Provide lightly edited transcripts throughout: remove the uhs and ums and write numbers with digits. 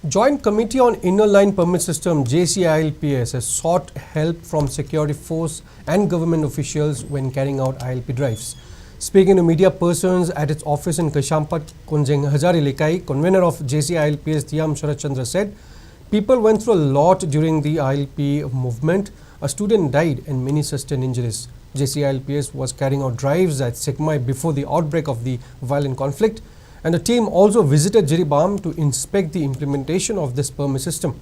Joint Committee on Inner Line Permit System (Jcilps) has sought help from security force and government officials when carrying out ILP drives. Speaking to media persons at its office in Kashampat, Kunjeng Hazari Lekai, convener of Jcilps Thiam Sharachandra said, people went through a lot during the ILP movement. A student died and many sustained injuries. Jcilps was carrying out drives at Sekmai before the outbreak of the violent conflict. And the team also visited Jiribam to inspect the implementation of this permit system,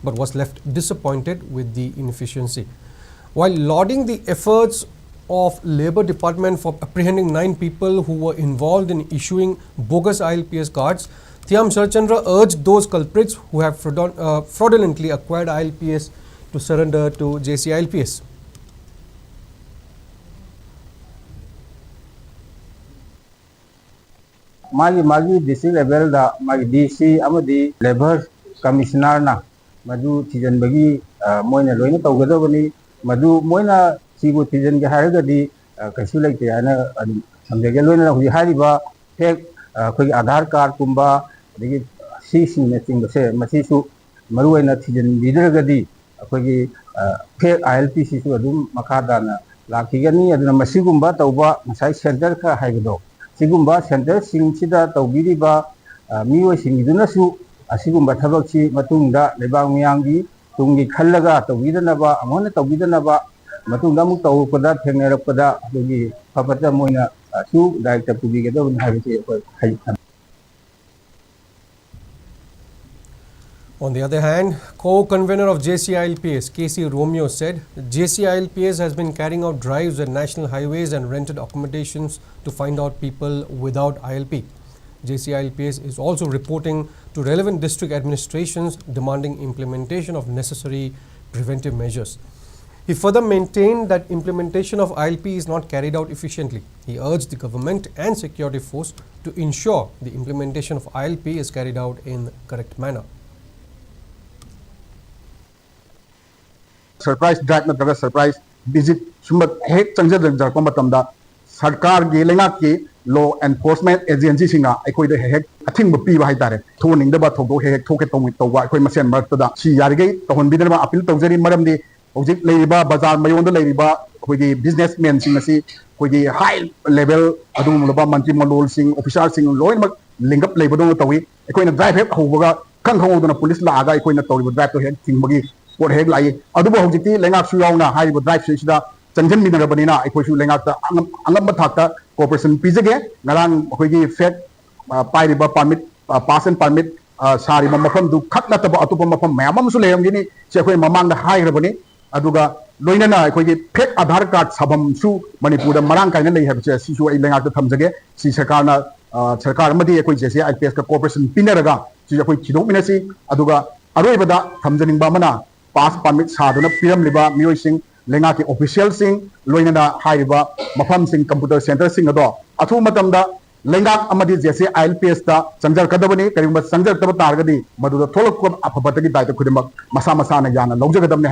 but was left disappointed with the inefficiency. While lauding the efforts of Labour Department for apprehending 9 people who were involved in issuing bogus ILPS cards, Thiam Sharachandra urged those culprits who have fraudulently acquired ILPS to surrender to Jcilps. Magi district level da magi DC amadi labor commissioner na madu tijan bagi moina loina tawgadabani madu moina sibu tijan ge haragadi kaisu laite ana samjage loina hu hariba fake khoi Aadhaar card kumba degi CC netting se masisu maruina tijan bidragadi khoi fake ILPC su adum makada na lakigani aduna masigumba tawba masai center ka haigdo Sigumba center sing sida tawbiriba miyo singiduna asigumba thabakchi matungda lebang miyangi tungi khallaga tawbidanaba amona tawbidanaba matungda mu tawpada thengnerappada dugi phapata moina su director pubigeda habiti hai. On the other hand, co-convener of Jcilps, KC Romeo, said Jcilps has been carrying out drives at national highways and rented accommodations to find out people without ILP. Jcilps is also reporting to relevant district administrations demanding implementation of necessary preventive measures. He further maintained that implementation of ILP is not carried out efficiently. He urged the government and security force to ensure the implementation of ILP is carried out in correct manner. Surprise drive na surprise visit sumbat hek changjad jarpa matamda sarkar ge lenga ki law enforcement agency singa aikoi de hek athing pi ba haitare thoning da ba thogdo hek thoke tong to wa aikoi masen mark da si yarige tohon bidana ba appeal tawjari maram di object leiba bazar mayon da leiba koi di businessmen singa si koi di high level adum loba mantri malol sing official sing loin mak link up leiba do tawi aikoi na drive hek hobaga khang khang police la aga aikoi na tawi drive to hek thing magi What head like Adubo Hojiti, Lenga Suyauna, High with Drive Sida, Sanjan Minabanina, Equation Lengata, Angamatata, Corporation Pizage, Nalan Hogi Fed, Piriba permit, pass and permit, Sari Mamapam do cut not about Atupam Mamam Sulayamini, Chekwe Mamang the High Rabani, Aduga, Loinana, Equate Pet Aadhaar card Sabam Su, Manipur, Maranka, and they have Sisu Lenga Tamzage, Sisakana, Sarkaramadi, Equasia, I guess the Corporation Pinaraga, Chido Minasi, Aduga, Arabada, Tamzaning Bamana. Pass permit saduna piram liba mioi sing lenga ki official sing loinana haiba mafam sing computer center sing ado athu matamda lenga amadi jese ILPS ta sanjar kadabani karimba sanjar tab targadi maduda tholok ko aphabata gi daita khudimak masa masa na yana lawjagadam ne